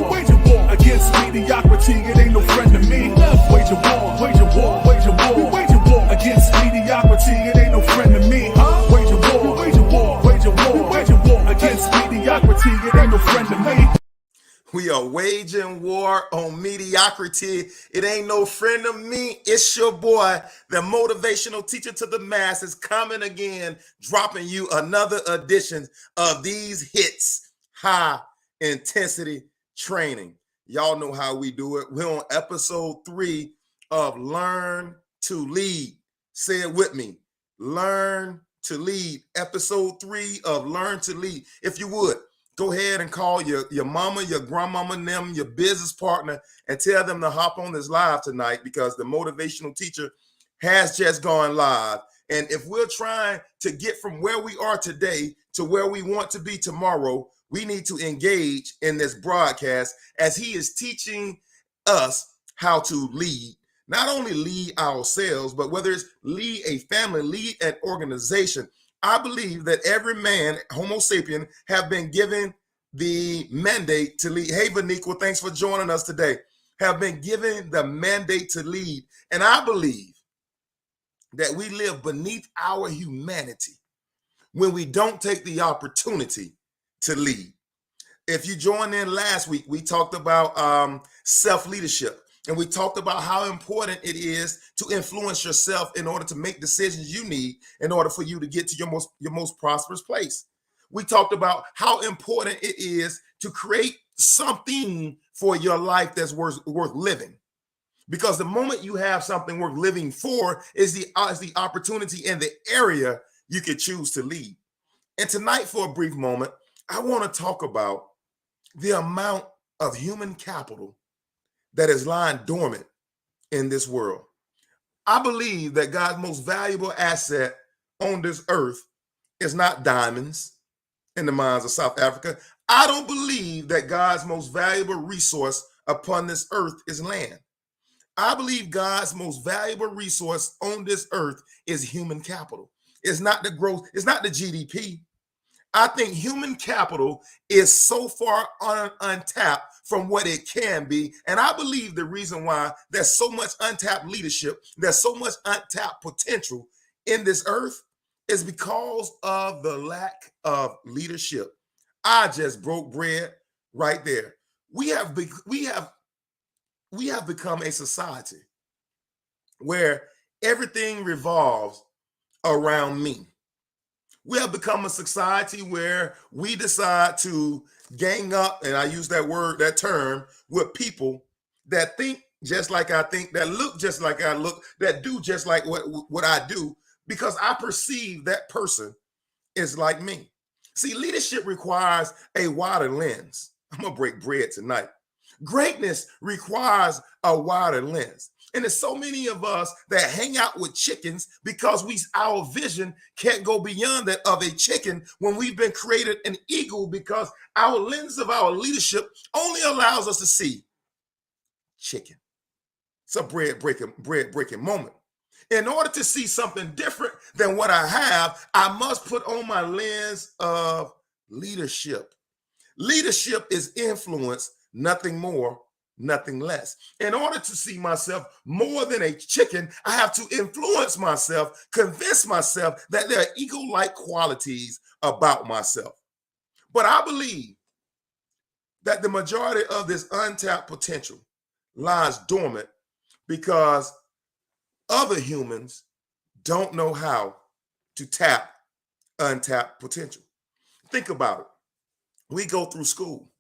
Wage a war against mediocrity, it ain't no friend to me. Wage a war, wage a war, wage a war. Wage a war against mediocrity, it ain't no friend to me. Wage a war, wage a war, wage a war. Wage a war against mediocrity, it ain't no friend to me. We are waging war on mediocrity. It ain't no friend of me. It's your boy, the motivational teacher to the masses, coming again, dropping you another edition of these hits, high intensity training. Y'all know how we do it. We're on episode 3 of Learn to Lead. Say it with me. Learn to Lead. Episode 3 of Learn to Lead. If you would, go ahead and call your mama, your grandmama, them, your business partner, and tell them to hop on this live tonight, because the motivational teacher has just gone live. And if we're trying to get from where we are today to where we want to be tomorrow, we need to engage in this broadcast as he is teaching us how to lead. Not only lead ourselves, but whether it's lead a family, lead an organization. I believe that every man, Homo sapien, have been given the mandate to lead. Hey, Vaniqua, thanks for joining us today. Have been given the mandate to lead. And I believe that we live beneath our humanity when we don't take the opportunity to lead. If you joined in last week, we talked about self-leadership. And we talked about how important it is to influence yourself in order to make decisions you need in order for you to get to your most prosperous place. We talked about how important it is to create something for your life that's worth living. Because the moment you have something worth living for is the opportunity and the area you could choose to lead. And tonight, for a brief moment, I want to talk about the amount of human capital that is lying dormant in this world. I believe that God's most valuable asset on this earth is not diamonds in the mines of South Africa. I don't believe that God's most valuable resource upon this earth is land. I believe God's most valuable resource on this earth is human capital. It's not the growth, it's not the GDP. I think human capital is so far untapped from what it can be. And I believe the reason why there's so much untapped leadership, there's so much untapped potential in this earth is because of the lack of leadership. I just broke bread right there. We have become a society where everything revolves around me. We have become a society where we decide to gang up, and I use that term, with people that think just like I think, that look just like I look, that do just like what I do, because I perceive that person is like me. See, leadership requires a wider lens. I'm gonna break bread tonight. Greatness requires a wider lens. And there's so many of us that hang out with chickens because our vision can't go beyond that of a chicken when we've been created an eagle, because our lens of our leadership only allows us to see chicken. It's a bread breaking moment. In order to see something different than what I have, I must put on my lens of leadership. Leadership is influence, nothing more, nothing less. In order to see myself more than a chicken, I have to influence myself, convince myself that there are eagle-like qualities about myself. But I believe that the majority of this untapped potential lies dormant because other humans don't know how to tap untapped potential. Think about it. We go through school.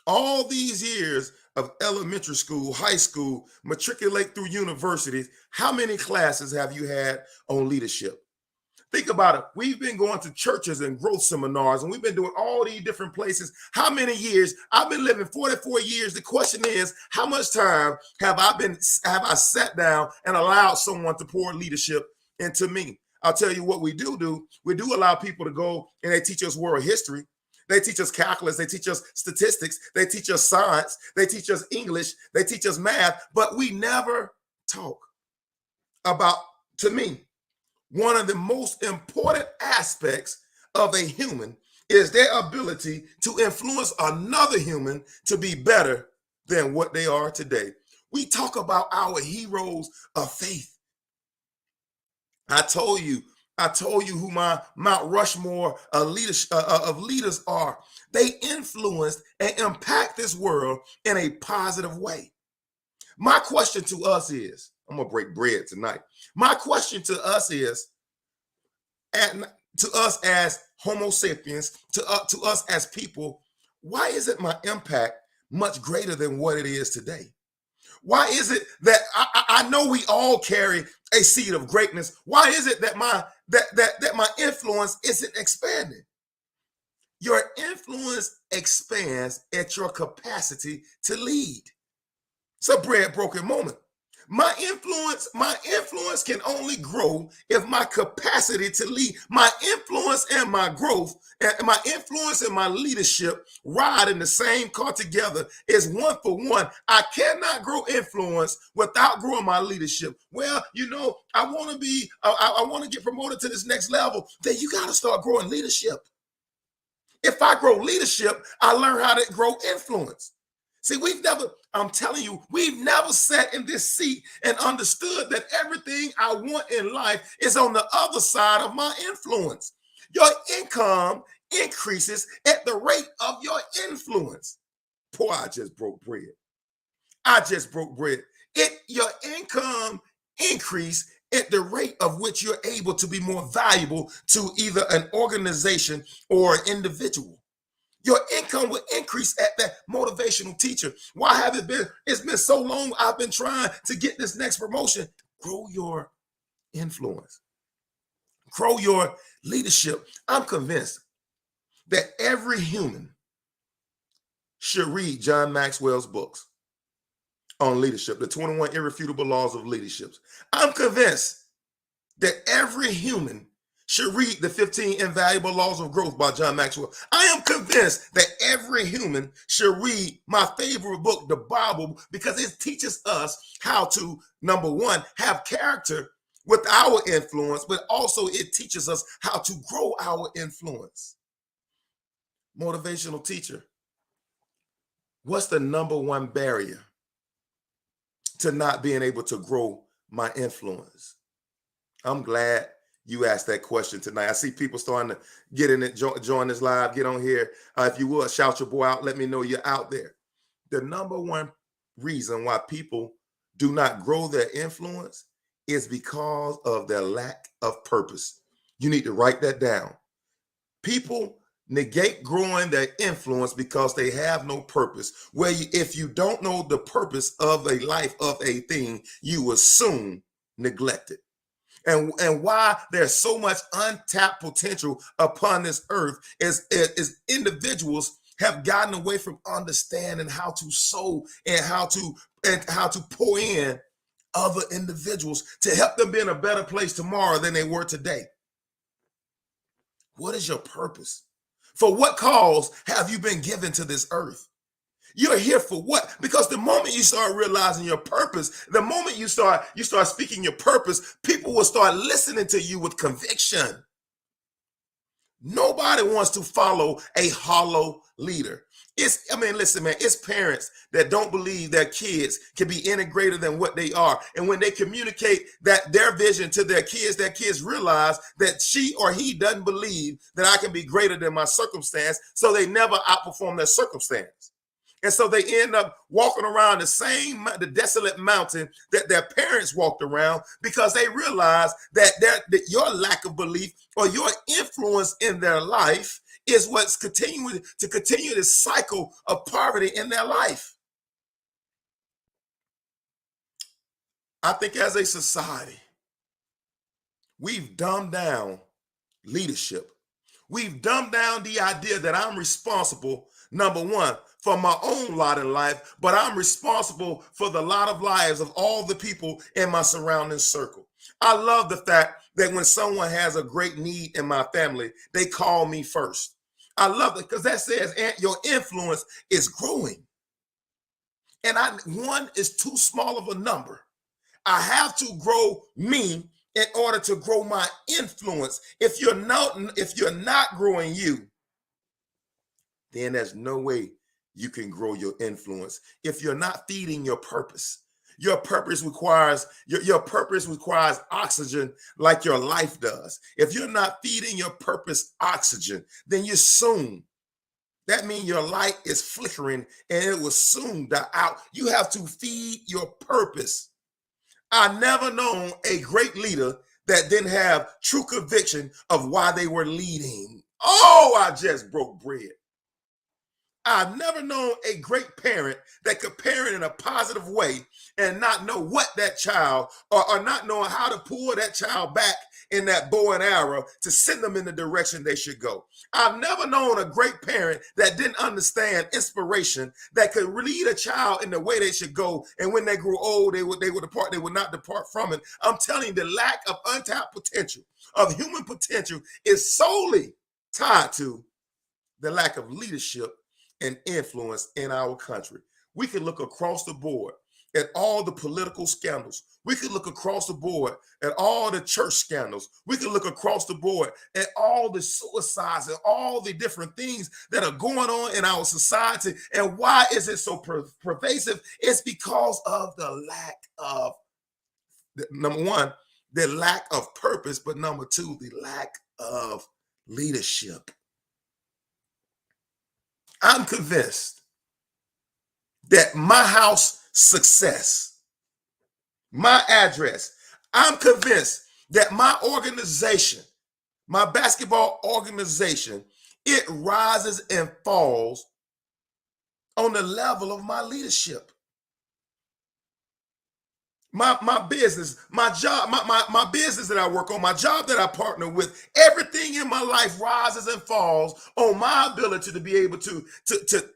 All these years of elementary school, high school, matriculate through universities, how many classes have you had on leadership? Think about it. We've been going to churches and growth seminars, and we've been doing all these different places. How many years? I've been living 44 years. The question is, how much time have I sat down and allowed someone to pour leadership into me? I'll tell you what we do. We do allow people to go and they teach us world history. They teach us calculus, they teach us statistics, they teach us science, they teach us English, they teach us math, but we never talk about, to me, one of the most important aspects of a human is their ability to influence another human to be better than what they are today. We talk about our heroes of faith. I told you who my Mount Rushmore of leaders are. They influenced and impact this world in a positive way. My question to us is, I'm gonna break bread tonight. My question to us is, and to us as Homo sapiens, to us as people, why isn't my impact much greater than what it is today? Why is it that I know we all carry a seed of greatness? Why is it that my influence isn't expanding? Your influence expands at your capacity to lead. It's a bread broken moment. My influence can only grow if my capacity to lead, my influence and my growth, and my influence and my leadership ride in the same car together is one for one. I cannot grow influence without growing my leadership. Well, I want to get promoted to this next level. Then you got to start growing leadership. If I grow leadership, I learn how to grow influence. See, I'm telling you, we've never sat in this seat and understood that everything I want in life is on the other side of my influence. Your income increases at the rate of your influence. Boy, I just broke bread. Your income increase at the rate of which you're able to be more valuable to either an organization or an individual. Your income will increase at that motivational teacher. Why have it been? It's been so long. I've been trying to get this next promotion. Grow your influence. Grow your leadership. I'm convinced that every human should read John Maxwell's books on leadership, the 21 Irrefutable Laws of Leadership. I'm convinced that every human should read the 15 Invaluable Laws of Growth by John Maxwell. I am convinced that every human should read my favorite book, the Bible, because it teaches us how to, number one, have character with our influence, but also it teaches us how to grow our influence. Motivational teacher, what's the number one barrier to not being able to grow my influence? I'm glad you asked that question tonight. I see people starting to get in it, join this live, get on here. If you would, shout your boy out. Let me know you're out there. The number one reason why people do not grow their influence is because of their lack of purpose. You need to write that down. People negate growing their influence because they have no purpose. If you don't know the purpose of a life, of a thing, you will soon neglect it. And why there's so much untapped potential upon this earth is individuals have gotten away from understanding how to sow and how to pour in other individuals to help them be in a better place tomorrow than they were today. What is your purpose? For what cause have you been given to this earth? You're here for what? Because the moment you start realizing your purpose, the moment you start speaking your purpose, people will start listening to you with conviction. Nobody wants to follow a hollow leader. Listen, man, it's parents that don't believe their kids can be any greater than what they are. And when they communicate that their vision to their kids realize that she or he doesn't believe that I can be greater than my circumstance, so they never outperform their circumstance. And so they end up walking around the desolate mountain that their parents walked around, because they realize that your lack of belief or your influence in their life is what's continuing to continue this cycle of poverty in their life. I think as a society, we've dumbed down leadership. We've dumbed down the idea that I'm responsible, number one, for my own lot in life, but I'm responsible for the lot of lives of all the people in my surrounding circle. I love the fact that when someone has a great need in my family, they call me first. I love it because that says your influence is growing. And one is too small of a number. I have to grow me in order to grow my influence. If you're not growing you, then there's no way you can grow your influence. If you're not feeding your purpose requires your purpose requires oxygen like your life does. If you're not feeding your purpose oxygen, then you soon, that means your light is flickering and it will soon die out. You have to feed your purpose. I never known a great leader that didn't have true conviction of why they were leading. Oh, I just broke bread. I've never known a great parent that could parent in a positive way and not know what that child, or not knowing how to pull that child back in that bow and arrow to send them in the direction they should go. I've never known a great parent that didn't understand inspiration, that could lead a child in the way they should go, and when they grew old, they would depart, they would not depart from it. I'm telling you, the lack of untapped potential, of human potential, is solely tied to the lack of leadership and influence in our country. We can look across the board at all the political scandals. We can look across the board at all the church scandals. We can look across the board at all the suicides and all the different things that are going on in our society. And why is it so pervasive? It's because of the lack of, number one, the lack of purpose, but number two, the lack of leadership. I'm convinced that my house success, my address, I'm convinced that my organization, my basketball organization, it rises and falls on the level of my leadership. My business, my job, my business that I work on, my job that I partner with, everything in my life rises and falls on my ability to be able to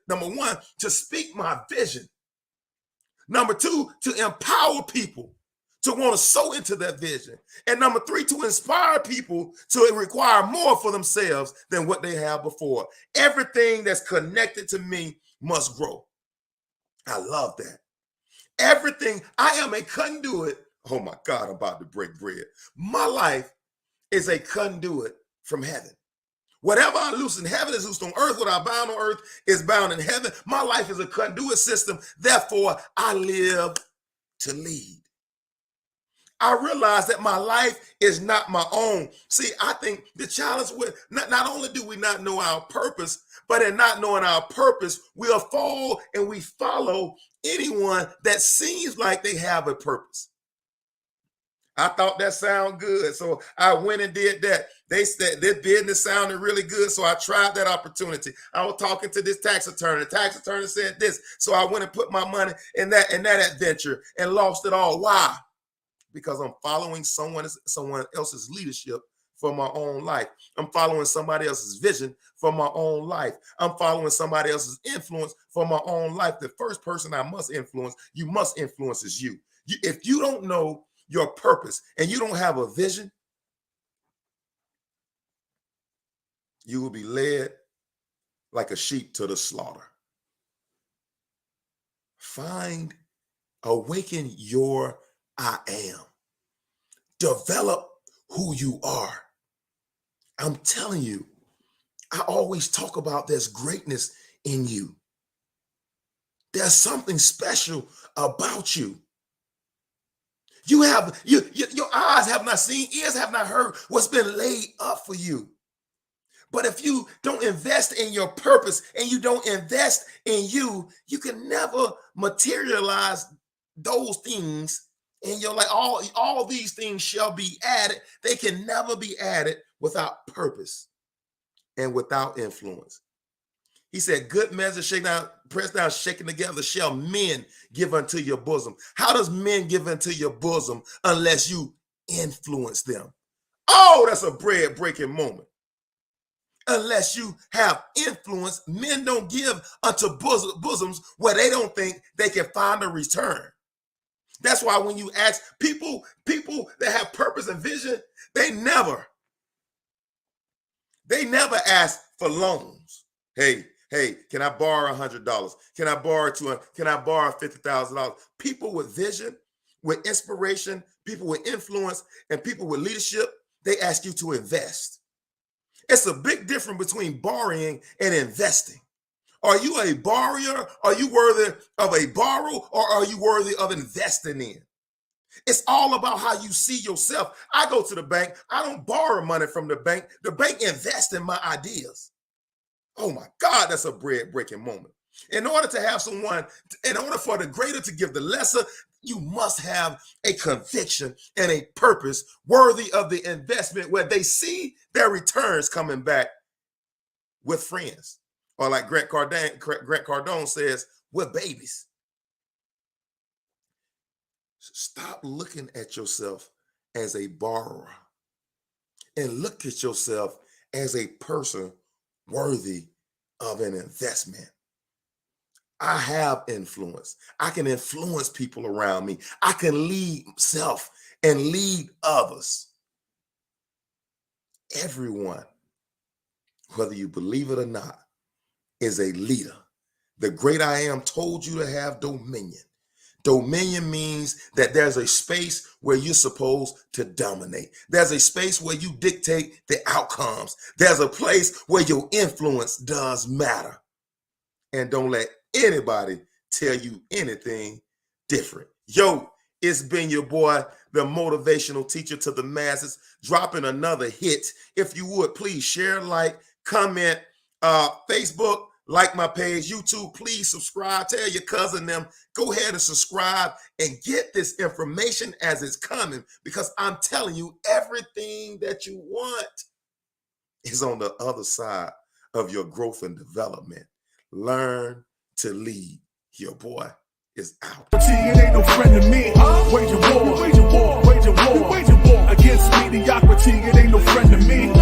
number one, to speak my vision. Number two, to empower people to want to sow into that vision. And number three, to inspire people to require more for themselves than what they have before. Everything that's connected to me must grow. I love that. Everything, I am a conduit. Oh my God, I'm about to break bread. My life is a conduit from heaven. Whatever I loose in heaven is loosed on earth. What I bound on earth is bound in heaven. My life is a conduit system. Therefore, I live to lead. I realize that my life is not my own. See, I think the challenge with not only do we not know our purpose, but in not knowing our purpose, we'll fall and we follow anyone that seems like they have a purpose. I thought that sounded good, so I went and did that. They said this business sounded really good, so I tried that opportunity. I was talking to this tax attorney. The tax attorney said this, so I went and put my money in that adventure and lost it all. Why? Because I'm following someone else's leadership for my own life. I'm following somebody else's vision for my own life. I'm following somebody else's influence for my own life. The first person I must influence, you must influence is you. If you don't know your purpose and you don't have a vision, you will be led like a sheep to the slaughter. Awaken your I am. Develop who you are. I'm telling you, I always talk about there's greatness in you. There's something special about you. You have your eyes have not seen, ears have not heard what's been laid up for you. But if you don't invest in your purpose and you don't invest in you, you can never materialize those things in your life. All these things shall be added. They can never be added without purpose and without influence. He said, good measure, shaken down, pressed down, shaken together, shall men give unto your bosom. How does men give unto your bosom unless you influence them? Oh, that's a bread breaking moment. Unless you have influence, men don't give unto bosoms where they don't think they can find a return. That's why when you ask people that have purpose and vision, they never ask for loans. Hey, can I borrow $100? Can I borrow $200? Can I borrow $50,000? People with vision, with inspiration, people with influence, and people with leadership, they ask you to invest. It's a big difference between borrowing and investing. Are you a borrower? Are you worthy of a borrow, or are you worthy of investing in? It's all about how you see yourself. I go to the bank. I don't borrow money from the bank. The bank invests in my ideas. Oh my God, that's a bread-breaking moment. In order to have someone, in order for the greater to give the lesser, you must have a conviction and a purpose worthy of the investment where they see their returns coming back with friends. Or like Grant Cardone says, with babies. Stop looking at yourself as a borrower and look at yourself as a person worthy of an investment. I have influence. I can influence people around me. I can lead myself and lead others. Everyone, whether you believe it or not, is a leader. The great I am told you to have dominion. Dominion means that there's a space where you're supposed to dominate. There's a space where you dictate the outcomes. There's a place where your influence does matter. And don't let anybody tell you anything different. Yo, it's been your boy, the motivational teacher to the masses, dropping another hit. If you would, please share, like, comment, Facebook, like my page, YouTube, please subscribe, tell your cousin them, go ahead and subscribe and get this information as it's coming, because I'm telling you, everything that you want is on the other side of your growth and development. Learn to lead. Your boy is out. It ain't no friend to me. Wage a war, wage a war, wage a war, wage a war against mediocrity. It ain't no friend to me.